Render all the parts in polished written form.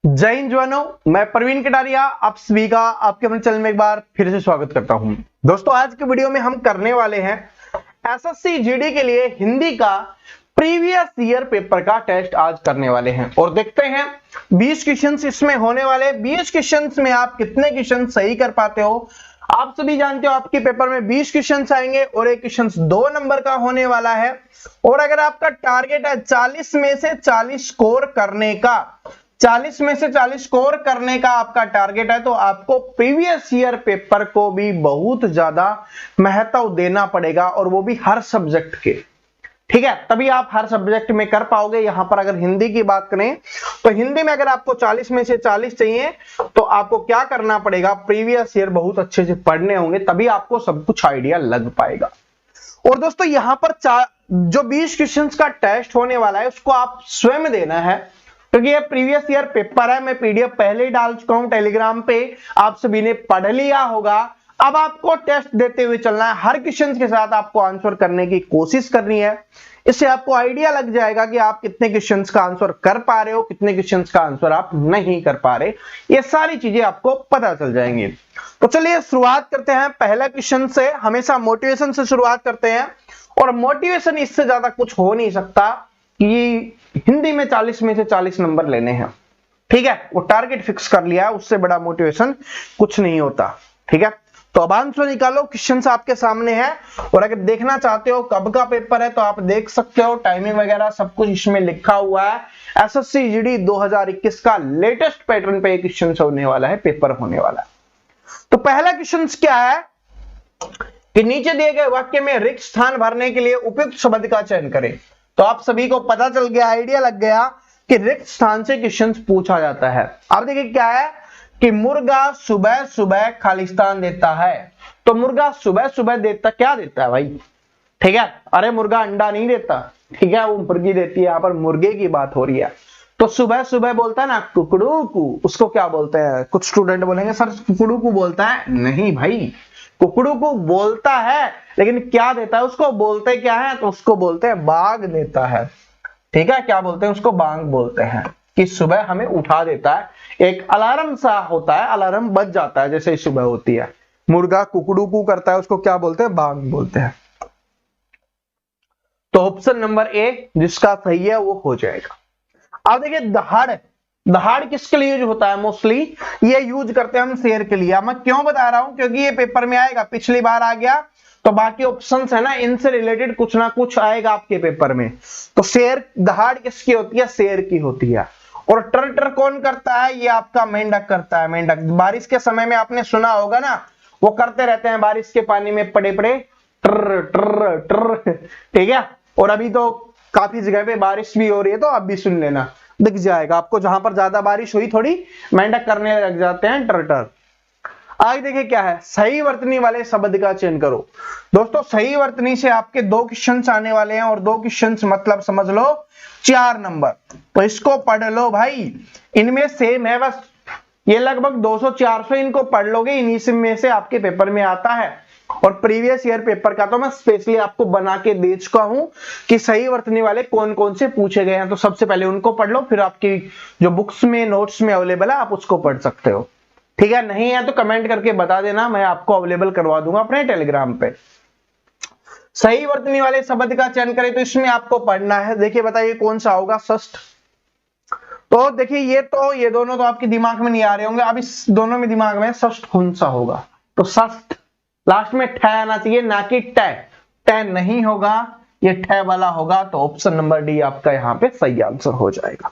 जय हिंद जवानों, मैं प्रवीण कटारिया आप सभी का आपके अपने चैनल में एक बार फिर से स्वागत करता हूं। दोस्तों आज के वीडियो में हम करने वाले हैं एसएससी जीडी के लिए हिंदी का प्रीवियस ईयर पेपर का टेस्ट आज करने वाले हैं और देखते हैं 20 क्वेश्चंस इसमें होने वाले। 20 क्वेश्चंस में आप कितने क्वेश्चन सही कर पाते हो। आप सभी जानते हो आपके पेपर में 20 क्वेश्चंस आएंगे और एक क्वेश्चन 2 नंबर का होने वाला है। और अगर आपका टारगेट है 40 में से 40 स्कोर करने का, 40 में से 40 स्कोर करने का आपका टारगेट है, तो आपको प्रीवियस ईयर पेपर को भी बहुत ज्यादा महत्व देना पड़ेगा और वो भी हर सब्जेक्ट के। ठीक है, तभी आप हर सब्जेक्ट में कर पाओगे। यहां पर अगर हिंदी की बात करें तो हिंदी में अगर आपको 40 में से 40 चाहिए तो आपको क्या करना पड़ेगा, प्रीवियस ईयर बहुत अच्छे से पढ़ने होंगे, तभी आपको सब कुछ आइडिया लग पाएगा। और दोस्तों यहां पर जो 20 क्वेश्चंस का टेस्ट होने वाला है उसको आप स्वयं देना है, क्योंकि ये प्रीवियस ईयर पेपर है। मैं पीडीएफ पहले ही डाल चुका हूं टेलीग्राम पे, आप सभी ने पढ़ लिया होगा। अब आपको टेस्ट देते हुए चलना है, हर क्वेश्चन के साथ आपको आंसर करने की कोशिश करनी है। इससे आपको आइडिया लग जाएगा कि आप कितने क्वेश्चंस का आंसर कर पा रहे हो, कितने क्वेश्चंस का आंसर आप नहीं कर पा रहे, ये सारी चीजें आपको पता चल जाएंगी। तो चलिए शुरुआत करते हैं पहला क्वेश्चन से। हमेशा मोटिवेशन से शुरुआत करते हैं और मोटिवेशन इससे ज्यादा कुछ हो नहीं सकता कि हिंदी में 40 में से 40 नंबर लेने हैं। ठीक है, वो टारगेट फिक्स कर लिया है, उससे बड़ा मोटिवेशन कुछ नहीं होता। ठीक है, तो अब आंसर निकालो। क्वेश्चन आपके सामने है और अगर देखना चाहते हो कब का पेपर है तो आप देख सकते हो, टाइमिंग वगैरह सब कुछ इसमें लिखा हुआ है। एसएससी जीडी 2021 का लेटेस्ट पैटर्न पे क्वेश्चन होने वाला है, पेपर होने वाला है। तो पहला क्वेश्चन क्या है कि नीचे दिए गए वाक्य में रिक्त स्थान भरने के लिए उपयुक्त शब्द का चयन करें। तो आप सभी को पता चल गया, आइडिया लग गया कि रिक्त स्थान से क्वेश्चन पूछा जाता है। अब देखिए क्या है कि मुर्गा सुबह सुबह खालिस्तान देता है। तो मुर्गा सुबह सुबह देता क्या देता है भाई? ठीक है, अरे मुर्गा अंडा नहीं देता, ठीक है, वो मुर्गी देती है। यहां पर मुर्गे की बात हो रही है। तो सुबह सुबह बोलता है ना कुकड़ू कू, उसको क्या बोलते हैं? कुछ स्टूडेंट बोलेंगे सर कुकड़ू कू बोलता है। नहीं भाई, कुकड़ू को बोलता है लेकिन क्या देता है उसको? बोलते क्या है? तो उसको बोलते हैं बाग देता है। ठीक है, क्या बोलते हैं उसको? बांग बोलते हैं, कि सुबह हमें उठा देता है। एक अलार्म सा होता है, अलार्म बज जाता है जैसे ही सुबह होती है। मुर्गा कुकड़ू कू करता है, उसको क्या बोलते हैं? बांग बोलते हैं। तो ऑप्शन नंबर ए जिसका सही है वो हो जाएगा। अब देखिए दहाड़, दहाड़ किसके लिए यूज होता है? मोस्टली ये यूज करते हैं हम शेर के लिए। मैं क्यों बता रहा हूं? क्योंकि ये पेपर में आएगा, पिछली बार आ गया, तो बाकी ऑप्शंस है ना, इनसे रिलेटेड कुछ ना कुछ आएगा आपके पेपर में। तो शेर, दहाड़ किसकी होती है? शेर की होती है। और टर टर कौन करता है? ये आपका मेंढक करता है। मेंढक बारिश के समय में आपने सुना होगा ना, वो करते रहते हैं बारिश के पानी में पड़े पड़े टर टर टर। ठीक है, और अभी तो काफी जगह पे बारिश भी हो रही है, तो आप भी सुन लेना, दिख जाएगा आपको। जहां पर ज्यादा बारिश हुई थोड़ी मेंढक करने लग जाते हैं टर टर। आगे देखिए क्या है, सही वर्तनी वाले शब्द का चयन करो। दोस्तों सही वर्तनी से आपके 2 क्वेश्चन आने वाले हैं और 2 क्वेश्चन मतलब समझ लो 4 नंबर। तो इसको पढ़ लो भाई, इनमें सेम है, बस ये लगभग 200-400 इनको पढ़ लोगे, इन्हीं में से आपके पेपर में आता है। और प्रीवियस ईयर पेपर का तो मैं स्पेशली आपको बना के दे चुका हूं कि सही वर्तनी वाले कौन कौन से पूछे गए हैं। तो सबसे पहले उनको पढ़ लो, फिर आपकी जो बुक्स में नोट्स में अवेलेबल है आप उसको पढ़ सकते हो। ठीक है, नहीं है तो कमेंट करके बता देना, मैं आपको अवेलेबल करवा दूंगा अपने टेलीग्राम पे। सही वर्तनी वाले शब्द का चयन करें तो इसमें आपको पढ़ना है। देखिए बताइए कौन सा होगा? षष्ठ। तो देखिए ये दोनों तो आपके दिमाग में नहीं आ रहे होंगे, अब इस दोनों में दिमाग में षष्ठ कौन सा होगा? तो षष्ठ लास्ट में ठ आना चाहिए, ना कि ट। ट नहीं होगा, ये ठ वाला होगा। तो ऑप्शन नंबर डी आपका यहाँ पे सही आंसर हो जाएगा।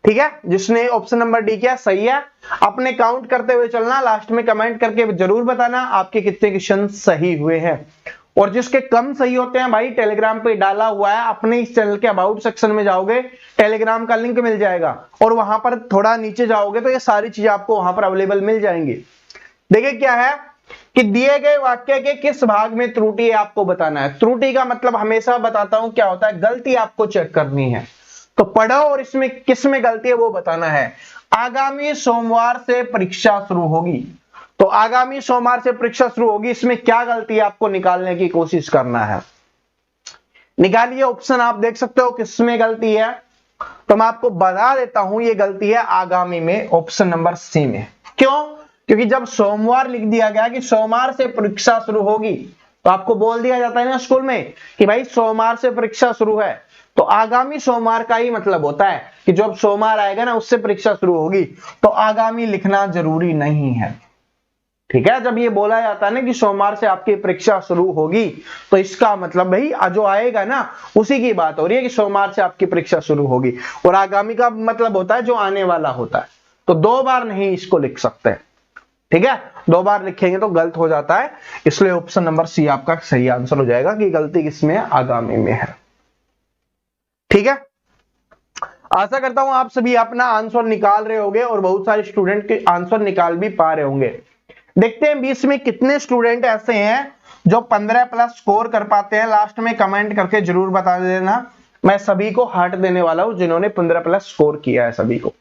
ठीक है, जिसने ऑप्शन नंबर डी किया सही है। अपने काउंट करते हुए चलना, लास्ट में कमेंट करके जरूर बताना आपके कितने क्वेश्चन सही हुए हैं। और जिसके कम सही होते हैं भाई, टेलीग्राम पे डाला हुआ है, अपने इस चैनल के अबाउट सेक्शन में जाओगे, टेलीग्राम का लिंक मिल जाएगा और वहां पर थोड़ा नीचे जाओगे तो ये सारी चीजें आपको वहां पर अवेलेबल मिल जाएंगी। देखिए क्या है कि दिए गए वाक्य के किस भाग में त्रुटि है आपको बताना है। त्रुटि का मतलब हमेशा बताता हूं क्या होता है, गलती आपको चेक करनी है। तो पढ़ो और इसमें किस में गलती है वो बताना है। आगामी सोमवार से परीक्षा शुरू होगी, तो आगामी सोमवार से परीक्षा शुरू होगी, इसमें क्या गलती है आपको निकालने की कोशिश करना है। निकालिए ऑप्शन, आप देख सकते हो किसमें गलती है। तो मैं आपको बता देता हूं ये गलती है आगामी में, ऑप्शन नंबर सी में। क्यों? क्योंकि जब सोमवार लिख दिया गया कि सोमवार से परीक्षा शुरू होगी, तो आपको बोल दिया जाता है ना स्कूल में कि भाई सोमवार से परीक्षा शुरू है, तो आगामी सोमवार का ही मतलब होता है कि जब सोमवार आएगा ना उससे परीक्षा शुरू होगी, तो आगामी लिखना जरूरी नहीं है। ठीक है, जब ये बोला जाता है ना कि सोमवार से आपकी परीक्षा शुरू होगी, तो इसका मतलब भाई जो आएगा ना उसी की बात हो रही है कि सोमवार से आपकी परीक्षा शुरू होगी, और आगामी का मतलब होता है जो आने वाला होता है। तो 2 बार नहीं इसको लिख सकते। ठीक है, 2 बार लिखेंगे तो गलत हो जाता है, इसलिए ऑप्शन नंबर सी आपका सही आंसर हो जाएगा कि गलती किसमें है, आगामी में है। ठीक है, आशा करता हूं आप सभी अपना आंसर निकाल रहे होंगे और बहुत सारे स्टूडेंट के आंसर निकाल भी पा रहे होंगे। देखते हैं 20 में कितने स्टूडेंट ऐसे हैं जो 15 प्लस स्कोर कर पाते हैं। लास्ट में कमेंट करके जरूर बता देना, मैं सभी को हार्ट देने वाला हूं जिन्होंने 15 प्लस स्कोर किया है सभी को।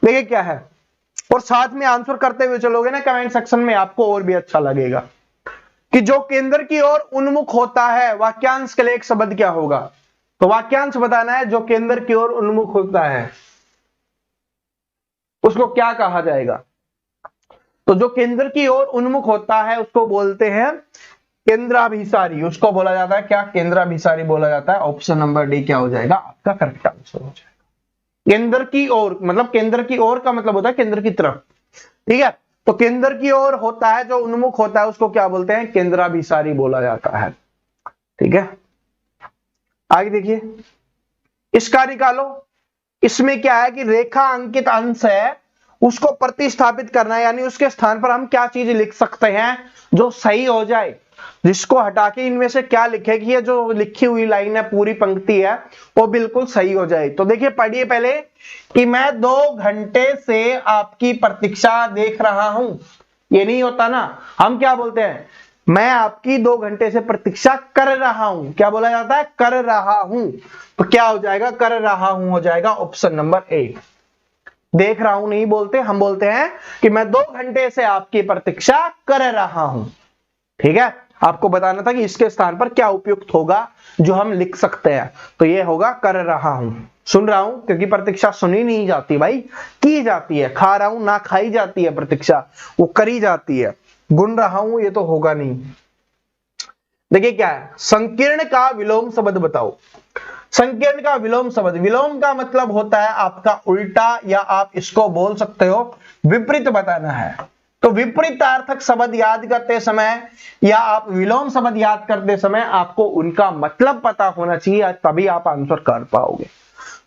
देखिए क्या है, और साथ में आंसर करते हुए चलोगे ना कमेंट सेक्शन में, आपको और भी अच्छा लगेगा। कि जो केंद्र की ओर उन्मुख होता है, वाक्यांश के लिए एक शब्द क्या होगा? तो वाक्यांश बताना है, जो केंद्र की ओर उन्मुख होता है उसको क्या कहा जाएगा? तो जो केंद्र की ओर उन्मुख होता है उसको बोलते हैं केंद्राभिसारी। उसको बोला जाता है क्या? केंद्राभिसारी बोला जाता है। ऑप्शन नंबर डी क्या हो जाएगा आपका करेक्ट आंसर हो जाएगा। केंद्र की ओर मतलब केंद्र की ओर का मतलब होता है केंद्र की तरफ। ठीक है, तो केंद्र की ओर होता है जो उन्मुख होता है उसको क्या बोलते हैं? केंद्राभिसारी बोला जाता है। ठीक है, आगे देखिए, इसका निकालो। इसमें क्या है कि रेखा अंकित अंश है उसको प्रतिस्थापित करना है, यानी उसके स्थान पर हम क्या चीज लिख सकते हैं जो सही हो जाए, जिसको हटा के इनमें से क्या लिखे कि ये जो लिखी हुई लाइन है पूरी पंक्ति है वो बिल्कुल सही हो जाए। तो देखिए पढ़िए पहले कि मैं 2 घंटे से आपकी प्रतीक्षा देख रहा हूं। ये नहीं होता ना, हम क्या बोलते हैं? मैं आपकी 2 घंटे से प्रतीक्षा कर रहा हूं। क्या बोला जाता है? कर रहा हूं। तो क्या हो जाएगा? कर रहा हूं हो जाएगा ऑप्शन नंबर ए। देख रहा हूं नहीं बोलते, हम बोलते हैं कि मैं 2 घंटे से आपकी प्रतीक्षा कर रहा हूं। ठीक है, आपको बताना था कि इसके स्थान पर क्या उपयुक्त होगा जो हम लिख सकते हैं, तो ये होगा कर रहा हूं। सुन रहा हूं क्योंकि प्रतीक्षा सुनी नहीं जाती भाई, की जाती है। खा रहा हूं ना खाई जाती है प्रतीक्षा, वो करी जाती है। गुन रहा हूं ये तो होगा नहीं। देखिए क्या है, संकीर्ण का विलोम शब्द बताओ। संकीर्ण का विलोम शब्द, विलोम का मतलब होता है आपका उल्टा, या आप इसको बोल सकते हो विपरीत बताना है। तो विपरीतार्थक शब्द याद करते समय या आप विलोम शब्द याद करते समय आपको उनका मतलब पता होना चाहिए, तभी आप आंसर कर पाओगे।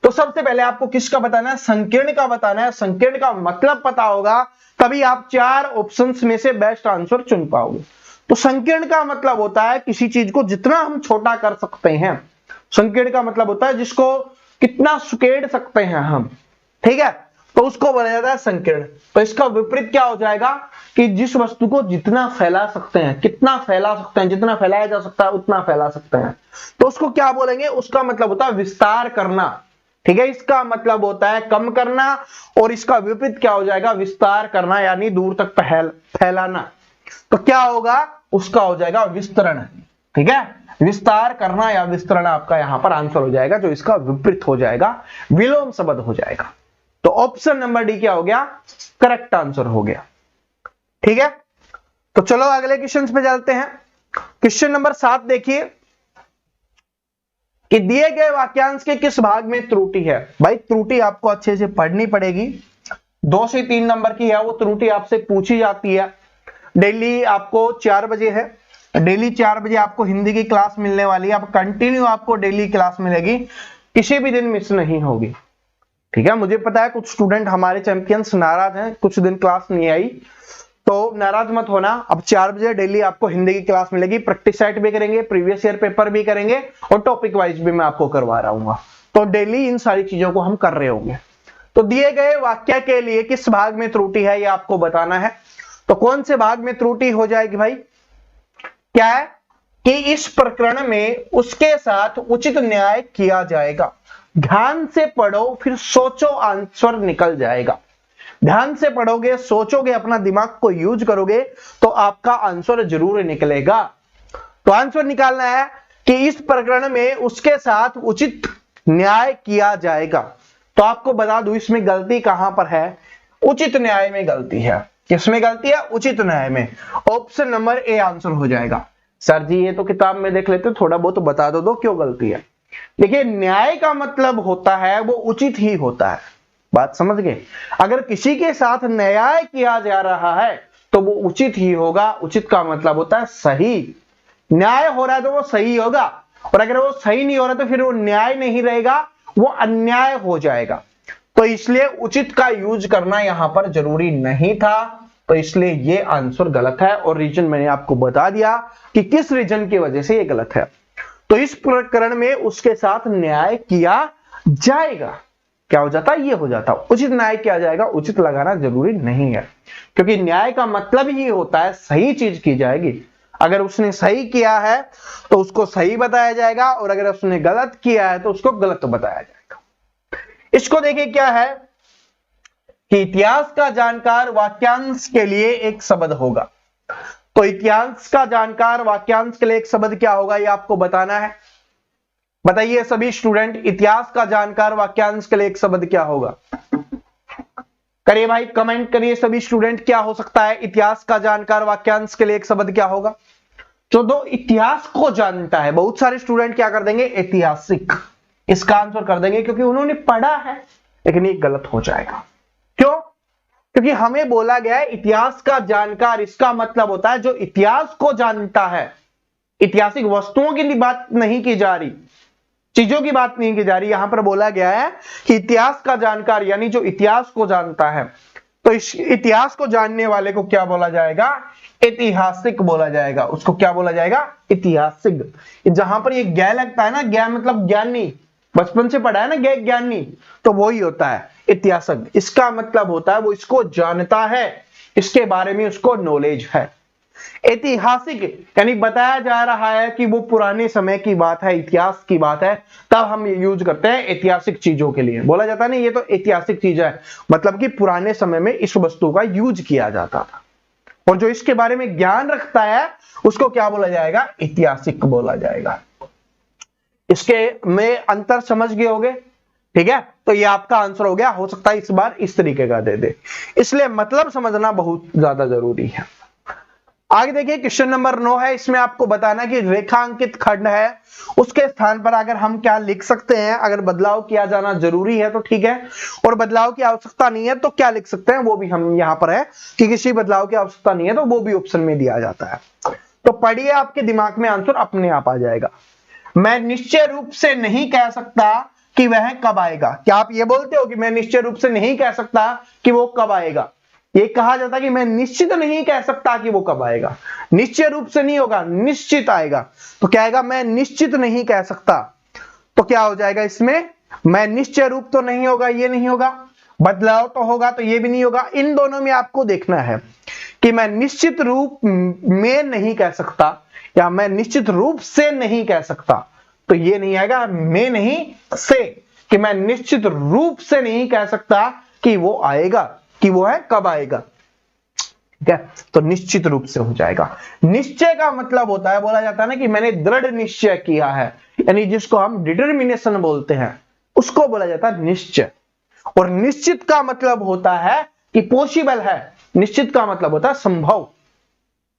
तो सबसे पहले आपको किसका बताना है? संकीर्ण का बताना है। संकीर्ण का मतलब पता होगा तभी आप 4 ऑप्शंस में से बेस्ट आंसर चुन पाओगे। तो संकीर्ण का मतलब होता है किसी चीज को जितना हम छोटा कर सकते हैं। संकीर्ण का मतलब होता है जिसको कितना सुकेड़ सकते हैं हम। ठीक है, तो उसको बोला जाता है संकीर्ण। तो इसका विपरीत क्या हो जाएगा कि जिस वस्तु को जितना फैला सकते हैं, कितना फैला सकते हैं, जितना फैलाया जा सकता है उतना फैला सकते हैं, तो उसको क्या बोलेंगे? उसका मतलब होता है विस्तार करना। ठीक है, इसका मतलब होता है कम करना, और इसका विपरीत क्या हो जाएगा? विस्तार करना, यानी दूर तक फैलाना। तो क्या होगा? उसका हो जाएगा विस्तरण। ठीक है, विस्तार करना या विस्तरण आपका यहां पर आंसर हो जाएगा, जो इसका विपरीत हो जाएगा, विलोम शब्द हो जाएगा। तो ऑप्शन नंबर डी क्या हो गया? करेक्ट आंसर हो गया। ठीक है, तो चलो अगले क्वेश्चन पे चलते हैं। क्वेश्चन नंबर 7 देखिए कि दिए गए वाक्यांश के किस भाग में त्रुटि है। भाई त्रुटि आपको अच्छे से पढ़नी पड़ेगी, 2 से 3 नंबर की है वो त्रुटि, आपसे पूछी जाती है। डेली आपको 4 बजे है, डेली 4 बजे आपको हिंदी की क्लास मिलने वाली है। अब कंटिन्यू आपको डेली क्लास मिलेगी, किसी भी दिन मिस नहीं होगी। ठीक है, मुझे पता है कुछ स्टूडेंट हमारे चैंपियंस नाराज हैं, कुछ दिन क्लास नहीं आई, तो नाराज मत होना। अब 4 बजे डेली आपको हिंदी की क्लास मिलेगी। प्रैक्टिस सेट भी करेंगे, प्रीवियस ईयर पेपर भी करेंगे, और टॉपिक वाइज भी मैं आपको करवा रहा हूँ। तो डेली इन सारी चीजों को हम कर रहे होंगे। तो दिए गए वाक्य के लिए किस भाग में त्रुटि है ये आपको बताना है। तो कौन से भाग में त्रुटि हो जाएगी भाई? क्या है कि इस प्रकरण में उसके साथ उचित न्याय किया जाएगा। ध्यान से पढ़ो फिर सोचो, आंसर निकल जाएगा। ध्यान से पढ़ोगे, सोचोगे, अपना दिमाग को यूज करोगे तो आपका आंसर जरूर निकलेगा। तो आंसर निकालना है कि इस प्रकरण में उसके साथ उचित न्याय किया जाएगा। तो आपको बता दूं इसमें गलती कहां पर है, उचित न्याय में गलती है। किसमें गलती है? उचित न्याय में। ऑप्शन नंबर ए आंसर हो जाएगा। सर जी ये तो किताब में देख लेते, थोड़ा बहुत तो बता दो क्यों गलती है। देखिए न्याय का मतलब होता है वो उचित ही होता है, बात समझ गए। अगर किसी के साथ न्याय किया जा रहा है तो वो उचित ही होगा। उचित का मतलब होता है सही। न्याय हो रहा है तो वो सही होगा, और अगर वो सही नहीं हो रहा तो फिर वो न्याय नहीं रहेगा, वो अन्याय हो जाएगा। तो इसलिए उचित का यूज करना यहां पर जरूरी नहीं था, तो इसलिए ये आंसर गलत है। और रीजन मैंने आपको बता दिया कि किस रीजन की वजह से ये गलत है। तो इस प्रकरण में उसके साथ न्याय किया जाएगा। क्या हो जाता? ये हो जाता उचित न्याय किया जाएगा। उचित लगाना जरूरी नहीं है, क्योंकि न्याय का मतलब ही होता है सही चीज की जाएगी। अगर उसने सही किया है तो उसको सही बताया जाएगा, और अगर उसने गलत किया है तो उसको गलत बताया जाएगा। इसको देखिए क्या है कि इतिहास का जानकार वाक्यांश के लिए एक शब्द होगा। तो इतिहास का जानकार वाक्यांश के लिए एक शब्द क्या होगा ये आपको बताना है। बताइए सभी स्टूडेंट, इतिहास का जानकार वाक्यांश के लिए एक शब्द क्या होगा? करिए भाई, कमेंट करिए सभी स्टूडेंट, क्या हो सकता है इतिहास का जानकार वाक्यांश के लिए एक शब्द क्या होगा? जो दो इतिहास को जानता है, बहुत सारे स्टूडेंट क्या कर देंगे? ऐतिहासिक इसका आंसर कर देंगे, क्योंकि उन्होंने पढ़ा है। लेकिन ये गलत हो जाएगा। क्यों? क्योंकि हमें बोला गया है इतिहास का जानकार, इसका मतलब होता है जो इतिहास को जानता है। ऐतिहासिक वस्तुओं की बात नहीं की जा रही, चीजों की बात नहीं की जा रही। यहां पर बोला गया है कि इतिहास का जानकार यानी जो इतिहास को जानता है। तो इस इतिहास को जानने वाले को क्या बोला जाएगा? ऐतिहासिक बोला जाएगा। उसको क्या बोला जाएगा? ऐतिहासिक। जहां पर ये ज्ञ लगता है ना, ज्ञ मतलब ज्ञानी, बचपन से पढ़ा है ना ज्ञ ज्ञानी, तो वही होता है ऐतिहासिक। इसका मतलब होता है वो इसको जानता है, इसके बारे में उसको नॉलेज है। ऐतिहासिक यानी बताया जा रहा है कि वो पुराने समय की बात है, इतिहास की बात है, तब हम यूज करते हैं ऐतिहासिक चीजों के लिए। बोला जाता है ना ये तो ऐतिहासिक चीज है, मतलब कि पुराने समय में इस वस्तु का यूज किया जाता था। और जो इसके बारे में ज्ञान रखता है उसको क्या बोला जाएगा? ऐतिहासिक बोला जाएगा। इसके में अंतर समझ गए होंगे, ठीक है। तो ये आपका आंसर हो गया। हो सकता है इस बार इस तरीके का दे दे, इसलिए मतलब समझना बहुत ज्यादा जरूरी है। आगे देखिए क्वेश्चन नंबर 9 है। इसमें आपको बताना कि रेखांकित खंड है, उसके स्थान पर अगर हम क्या लिख सकते हैं। अगर बदलाव किया जाना जरूरी है तो ठीक है, और बदलाव की आवश्यकता नहीं है तो क्या लिख सकते हैं वो भी हम यहां पर है कि किसी बदलाव की आवश्यकता नहीं है तो वो भी ऑप्शन में दिया जाता है। तो पढ़िए, आपके दिमाग में आंसर अपने आप आ जाएगा। मैं निश्चय रूप से नहीं कह सकता कि वह कब आएगा। क्या आप ये बोलते हो कि मैं निश्चय रूप से नहीं कह सकता कि वो कब आएगा? ये कहा जाता है कि मैं निश्चित नहीं कह सकता कि वो कब आएगा। निश्चय रूप से नहीं होगा, निश्चित आएगा। तो क्या आएगा? मैं निश्चित नहीं कह सकता। तो क्या हो जाएगा इसमें? मैं निश्चय रूप तो नहीं होगा, ये नहीं होगा। बदलाव तो होगा तो ये भी नहीं होगा। इन दोनों में आपको देखना है कि मैं निश्चित रूप में नहीं कह सकता या मैं निश्चित रूप से नहीं कह सकता। तो ये नहीं आएगा, में नहीं से, कि मैं निश्चित रूप से नहीं कह सकता कि वो आएगा, कि वो है कब आएगा। ठीक है, तो निश्चित रूप से हो जाएगा। निश्चय का मतलब होता है, बोला जाता है ना कि मैंने दृढ़ निश्चय किया है, यानी जिसको हम डिटर्मिनेशन बोलते हैं उसको बोला जाता है निश्चय। और निश्चित का मतलब होता है कि पॉसिबल है। निश्चित का मतलब होता है संभव।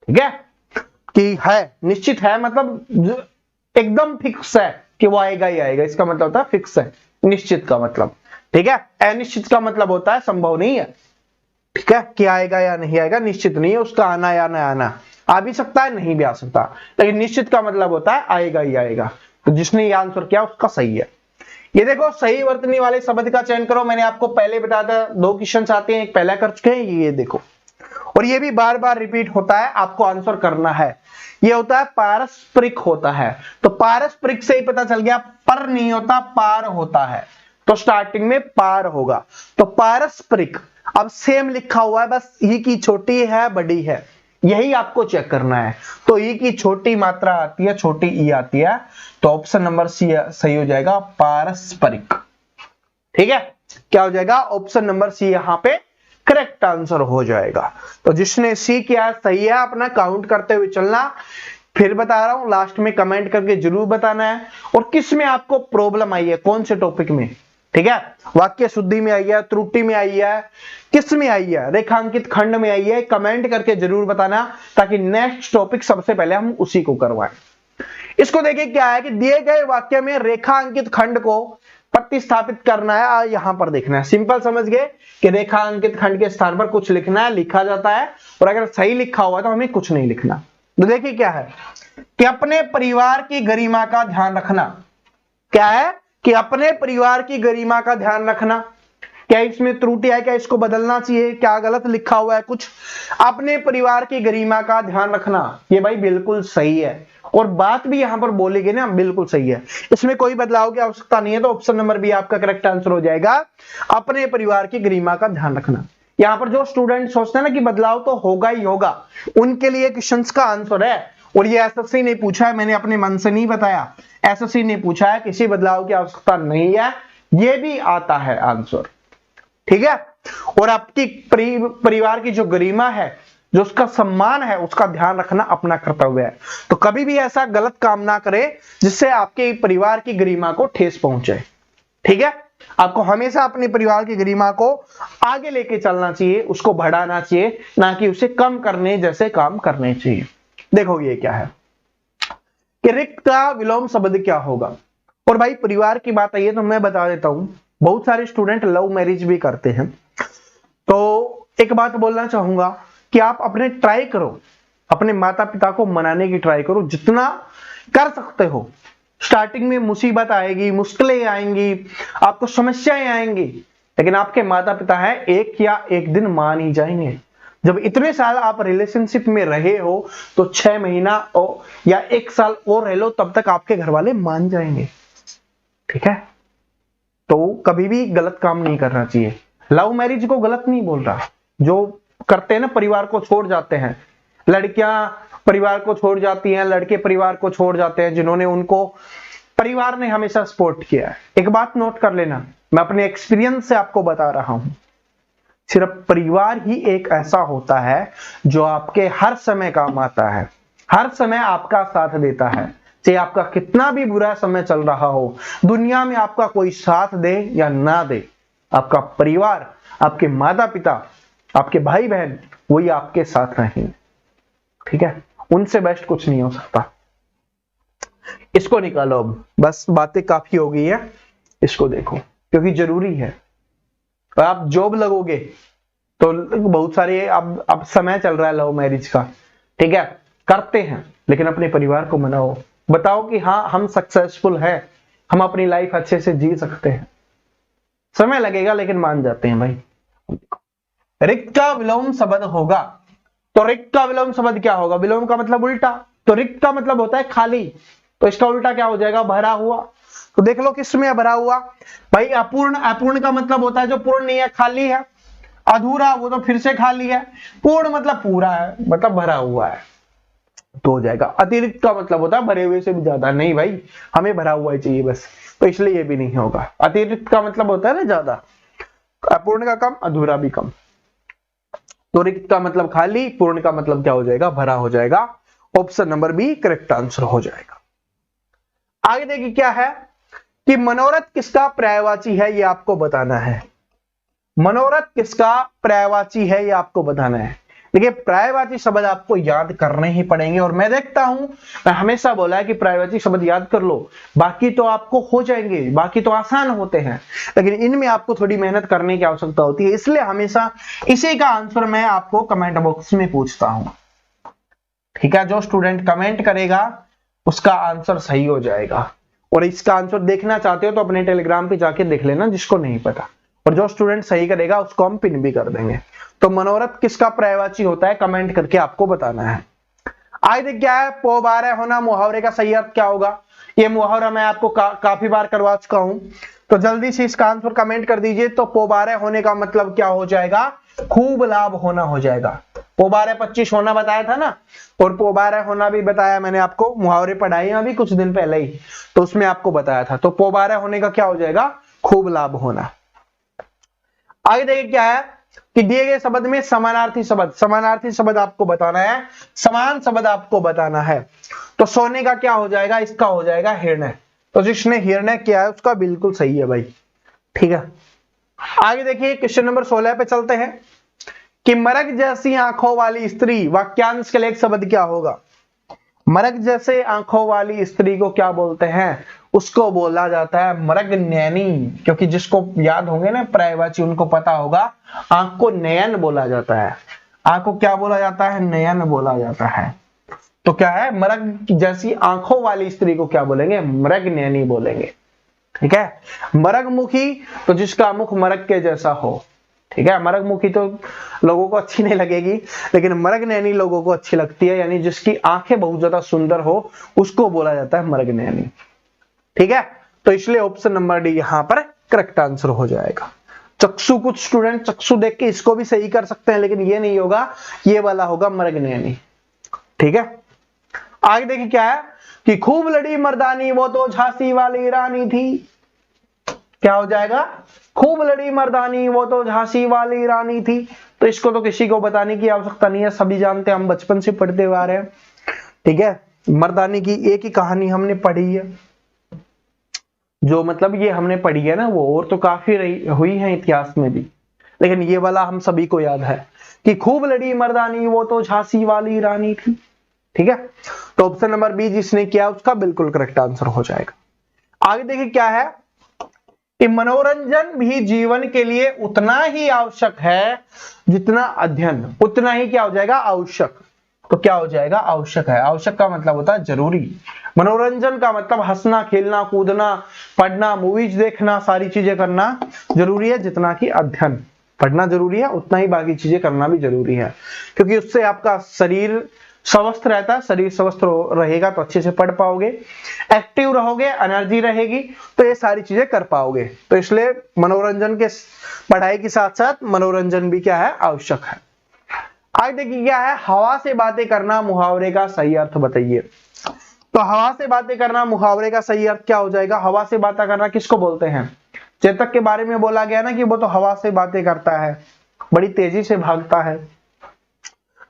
ठीक है, कि है, निश्चित है मतलब एकदम फिक्स है कि वो आएगा ही आएगा, इसका मतलब होता है फिक्स है निश्चित का मतलब। ठीक है, अनिश्चित का मतलब होता है संभव नहीं है। ठीक है, कि आएगा या नहीं आएगा, निश्चित नहीं है उसका आना या ना आना, आ भी सकता है नहीं भी आ सकता, लेकिन निश्चित का मतलब होता है आएगा ही आएगा। तो जिसने ये आंसर किया उसका सही है। ये देखो, सही वर्तनी वाले शब्द का चयन करो। मैंने आपको पहले बताया था, 2 क्वेश्चन आते हैं, एक पहला कर चुके हैं, ये देखो, और ये भी बार बार रिपीट होता है, आपको आंसर करना है। ये होता है पारस्परिक होता है। तो पारस्परिक से ही पता चल गया, पर नहीं होता, पार होता है। तो स्टार्टिंग में पार होगा। तो पारस्परिक, अब सेम लिखा हुआ है, बस ई की छोटी है बड़ी है, यही आपको चेक करना है। तो ई की छोटी मात्रा आती है, छोटी ई आती है, तो ऑप्शन नंबर सी सही हो जाएगा, पारस्परिक। ठीक है, क्या हो जाएगा? ऑप्शन नंबर सी यहां पे करेक्ट आंसर हो जाएगा। तो जिसने सी किया सही है, अपना काउंट करते हुए चलना। फिर बता रहा हूं, लास्ट में कमेंट करके जरूर बताना है। और किस में आपको प्रॉब्लम आई है, कौन से टॉपिक में, ठीक है, वाक्य शुद्धि में आई है, त्रुटि में आई है, किस में आई है, रेखांकित खंड में आई है, कमेंट करके जरूर बताना ताकि नेक्स्ट टॉपिक सबसे पहले हम उसी को करवाएं। इसको देखिए क्या है कि दिए गए वाक्य में रेखांकित खंड को प्रतिस्थापित करना है, यहां पर देखना है। सिंपल समझ गए कि रेखांकित खंड के स्थान पर कुछ लिखना है, लिखा जाता है, और अगर सही लिखा हुआ तो हमें कुछ नहीं लिखना। तो देखिए क्या है कि अपने परिवार की गरिमा का ध्यान रखना। क्या है कि अपने परिवार की गरिमा का ध्यान रखना। क्या इसमें त्रुटि है, क्या इसको बदलना चाहिए, क्या गलत लिखा हुआ है कुछ? अपने परिवार की गरिमा का ध्यान रखना, ये भाई बिल्कुल सही है, और बात भी यहां पर बोली गई ना बिल्कुल सही है, इसमें कोई बदलाव की आवश्यकता नहीं है। तो ऑप्शन नंबर बी आपका करेक्ट आंसर हो जाएगा, अपने परिवार की गरिमा का ध्यान रखना। यहां पर जो स्टूडेंट सोचते हैं ना कि बदलाव तो होगा ही होगा, उनके लिए क्वेश्चंस का आंसर है, और ये एसएससी ने पूछा है, मैंने अपने मन से नहीं बताया, एसएससी ने पूछा है, किसी बदलाव की आवश्यकता नहीं है, ये भी आता है आंसर। ठीक है, और आपकी परिवार की जो गरिमा है, जो उसका सम्मान है, उसका ध्यान रखना अपना कर्तव्य है। तो कभी भी ऐसा गलत काम ना करें जिससे आपके परिवार की गरिमा को ठेस पहुंचे। ठीक है, आपको हमेशा अपने परिवार की गरिमा को आगे लेके चलना चाहिए, उसको बढ़ाना चाहिए, ना कि उसे कम करने जैसे काम करने चाहिए। देखो ये क्या है कि रिक्त का विलोम शब्द क्या होगा। और भाई परिवार की बात आई है तो मैं बता देता हूं, बहुत सारे स्टूडेंट लव मैरिज भी करते हैं। तो एक बात बोलना चाहूंगा कि आप अपने ट्राई करो, अपने माता पिता को मनाने की ट्राई करो जितना कर सकते हो। स्टार्टिंग में मुसीबत आएगी, मुश्किलें आएंगी, आपको समस्याएं आएंगी, लेकिन आपके माता पिता हैं, एक या एक दिन मान ही जाएंगे। जब इतने साल आप रिलेशनशिप में रहे हो तो 6 महीना या 1 साल और रह लो, तब तक आपके घर वाले मान जाएंगे। ठीक है, तो कभी भी गलत काम नहीं करना चाहिए। लव मैरिज को गलत नहीं बोल रहा, जो करते हैं ना, परिवार को छोड़ जाते हैं, लड़कियां परिवार को छोड़ जाती हैं, लड़के परिवार को छोड़ जाते हैं, जिन्होंने उनको परिवार ने हमेशा सपोर्ट किया है। एक बात नोट कर लेना, मैं अपने एक्सपीरियंस से आपको बता रहा हूं, सिर्फ परिवार ही एक ऐसा होता है जो आपके हर समय काम आता है, हर समय आपका साथ देता है। चाहे आपका कितना भी बुरा समय चल रहा हो, दुनिया में आपका कोई साथ दे या ना दे, आपका परिवार, आपके माता पिता, आपके भाई बहन, वही आपके साथ रहेंगे। ठीक है, उनसे बेस्ट कुछ नहीं हो सकता। इसको निकालो अब, बस बातें काफी हो गई है, इसको देखो क्योंकि जरूरी है। आप जॉब लगोगे तो बहुत सारे अब समय चल रहा है लव मैरिज का, ठीक है, करते हैं, लेकिन अपने परिवार को मनाओ, बताओ कि हाँ हम सक्सेसफुल हैं, हम अपनी लाइफ अच्छे से जी सकते हैं। समय लगेगा लेकिन मान जाते हैं भाई। रिक्त का विलोम शब्द होगा, तो रिक्त का विलोम शब्द क्या होगा? विलोम का मतलब उल्टा, तो रिक्त का मतलब होता है खाली, तो इसका उल्टा क्या हो जाएगा? भरा हुआ। तो देख लो किस में भरा हुआ भाई? अपूर्ण, अपूर्ण का मतलब होता है जो पूर्ण नहीं है, खाली है। अधूरा, वो तो फिर से खाली है। पूर्ण मतलब पूरा है, मतलब भरा हुआ है, तो हो जाएगा। अतिरिक्त का मतलब होता है भरे हुए से भी ज्यादा। नहीं भाई, हमें भरा हुआ ही चाहिए बस, तो इसलिए ये भी नहीं होगा। अतिरिक्त का मतलब होता है ना ज्यादा, अपूर्ण का कम, अधूरा भी कम। तो रिक्त का मतलब खाली, पूर्ण का मतलब क्या हो जाएगा? भरा हो जाएगा। Option number B correct answer हो जाएगा। आगे देखिए क्या है कि मनोरथ किसका पर्यायवाची है, ये आपको बताना है। मनोरथ किसका पर्यायवाची है, ये आपको बताना है। देखिए पर्यायवाची शब्द आपको याद करने ही पड़ेंगे, और मैं देखता हूं, मैं हमेशा बोला है कि पर्यायवाची शब्द याद कर लो, बाकी तो आपको हो जाएंगे, बाकी तो आसान होते हैं, लेकिन इनमें आपको थोड़ी मेहनत करने की आवश्यकता होती है। इसलिए हमेशा इसी का आंसर मैं आपको कमेंट बॉक्स में पूछता हूं। ठीक है, जो स्टूडेंट कमेंट करेगा उसका आंसर सही हो जाएगा। और इसका आंसर देखना चाहते हो तो अपने टेलीग्राम पे जाके देख लेना, जिसको नहीं पता, और जो स्टूडेंट सही करेगा उसको हम पिन भी कर देंगे। तो मनोरथ किसका पर्यायवाची होता है, कमेंट करके आपको बताना है। आगे क्या है? पोबारे होना मुहावरे का सही अर्थ क्या होगा? ये मुहावरा मैं आपको काफी बार करवा चुका हूं, तो जल्दी से इसका आंसर कमेंट कर दीजिए। तो पोबारे होने का मतलब क्या हो जाएगा? खूब लाभ होना हो जाएगा। पोबारे 25 होना बताया था ना, और पोबारे होना भी बताया मैंने आपको, मुहावरे पढ़ाए अभी कुछ दिन पहले ही, तो उसमें आपको बताया था। तो पोबारे होने का क्या हो जाएगा? खूब लाभ होना। आगे देखिए क्या है कि दिए गए शब्द में समानार्थी शब्द, समानार्थी शब्द आपको बताना है, समान शब्द आपको बताना है। तो सोने का क्या हो जाएगा? इसका हो जाएगा हिरण्य। तो जिसने हिरण्य किया है उसका बिल्कुल सही है भाई, ठीक है, आगे देखिए क्वेश्चन नंबर 16 पे चलते हैं कि मरग जैसी आंखों वाली स्त्री, वाक्यांश के लिए एक शब्द क्या होगा? मरग जैसे आंखों वाली स्त्री को क्या बोलते हैं? उसको बोला जाता है मरग नैनी, क्योंकि जिसको याद होंगे ना पर्यायवाची, उनको पता होगा आंख को नयन बोला जाता है। आंख को क्या बोला जाता है? नयन बोला जाता है। तो क्या है? मरग जैसी आंखों वाली स्त्री को क्या बोलेंगे? मरग नैनी बोलेंगे। ठीक है, मरग मुखी तो जिसका मुख मरग के जैसा हो। ठीक है, मरग मुखी तो लोगों को अच्छी नहीं लगेगी, लेकिन मरग नैनी लोगों को अच्छी लगती है, यानी जिसकी आंखें बहुत ज्यादा सुंदर हो उसको बोला जाता है मरग नैनी। ठीक है, तो इसलिए ऑप्शन नंबर डी यहां पर करेक्ट आंसर हो जाएगा। चक्षु, कुछ स्टूडेंट चक्षु देख के इसको भी सही कर सकते हैं, लेकिन ये नहीं होगा, ये वाला होगा मरग नैनी। ठीक है, आगे देखिए क्या है कि खूब लड़ी मर्दानी वो तो झांसी वाली रानी थी। क्या हो जाएगा? खूब लड़ी मर्दानी वो तो झांसी वाली रानी थी। तो इसको तो किसी को बताने की आवश्यकता नहीं है, सभी जानते हैं, हम बचपन से पढ़ते हुए आ रहे हैं। ठीक है, मर्दानी की एक ही कहानी हमने पढ़ी है, जो मतलब ये हमने पढ़ी है ना, वो और तो काफी रही हुई है इतिहास में भी, लेकिन ये वाला हम सभी को याद है कि खूब लड़ी मर्दानी वो तो झांसी वाली रानी थी। ठीक है, तो ऑप्शन नंबर बी जिसने किया उसका बिल्कुल करेक्ट आंसर हो जाएगा। आगे देखिए क्या है कि मनोरंजन भी जीवन के लिए उतना ही आवश्यक है जितना अध्ययन। उतना ही क्या हो जाएगा? आवश्यक। तो क्या हो जाएगा? आवश्यक है। आवश्यक का मतलब होता है जरूरी। मनोरंजन का मतलब हंसना, खेलना, कूदना, पढ़ना, मूवीज देखना, सारी चीजें करना जरूरी है जितना कि अध्ययन। पढ़ना जरूरी है, उतना ही बाकी चीजें करना भी जरूरी है, क्योंकि उससे आपका शरीर स्वस्थ रहता है। शरीर स्वस्थ रहेगा तो अच्छे से पढ़ पाओगे, एक्टिव रहोगे, एनर्जी रहेगी, तो ये सारी चीजें कर पाओगे। तो इसलिए मनोरंजन के, पढ़ाई के साथ साथ मनोरंजन भी क्या है? आवश्यक है। आज देखिए क्या है, हवा से बातें करना मुहावरे का सही अर्थ बताइए। तो हवा से बातें करना मुहावरे का सही अर्थ क्या हो जाएगा? हवा से बातें करना किसको बोलते हैं? चेतक के बारे में बोला गया ना कि वो तो हवा से बातें करता है, बड़ी तेजी से भागता है।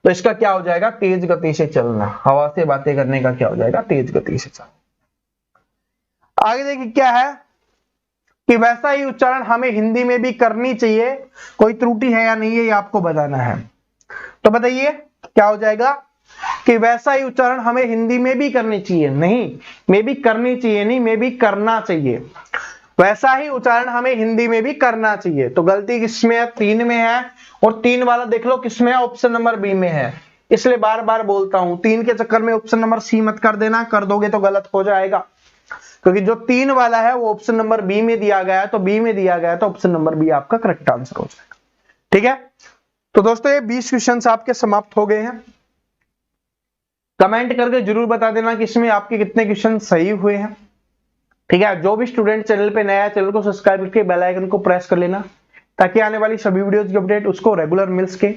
तो इसका क्या हो जाएगा? तेज गति से चलना। हवा से बातें करने का क्या हो जाएगा? तेज गति से चलना। आगे देखिए क्या है कि वैसा ही उच्चारण हमें हिंदी में भी करनी चाहिए। कोई त्रुटि है या नहीं है ये आपको बताना है। तो बताइए क्या हो जाएगा कि वैसा ही उच्चारण हमें हिंदी में भी करनी चाहिए। नहीं, में भी करनी चाहिए नहीं, में भी करना चाहिए। वैसा ही उच्चारण हमें हिंदी में भी करना चाहिए। तो गलती किसमें है? 3 में है, और 3 वाला देख लो किसमें है? ऑप्शन नंबर बी में है। इसलिए बार बार बोलता हूं, 3 के चक्कर में ऑप्शन नंबर सी मत कर देना, कर दोगे तो गलत हो जाएगा, क्योंकि जो 3 वाला है वो ऑप्शन नंबर बी में दिया गया है, तो बी में दिया गया है तो ऑप्शन नंबर बी आपका करेक्ट आंसर हो जाएगा। ठीक है, तो दोस्तों ये 20 क्वेश्चन आपके समाप्त हो गए हैं। कमेंट करके जरूर बता देना कि इसमें आपके कितने क्वेश्चन सही हुए हैं। ठीक है, जो भी स्टूडेंट चैनल पे नया है, चैनल को सब्सक्राइब करके बेल आइकन को प्रेस कर लेना, ताकि आने वाली सभी वीडियोस की अपडेट उसको रेगुलर मिल सके।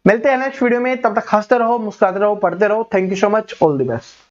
मिलते हैं नेक्स्ट वीडियो में, तब तक हंसते रहो, मुस्कुराते रहो, पढ़ते रहो। Thank you so much, all the best.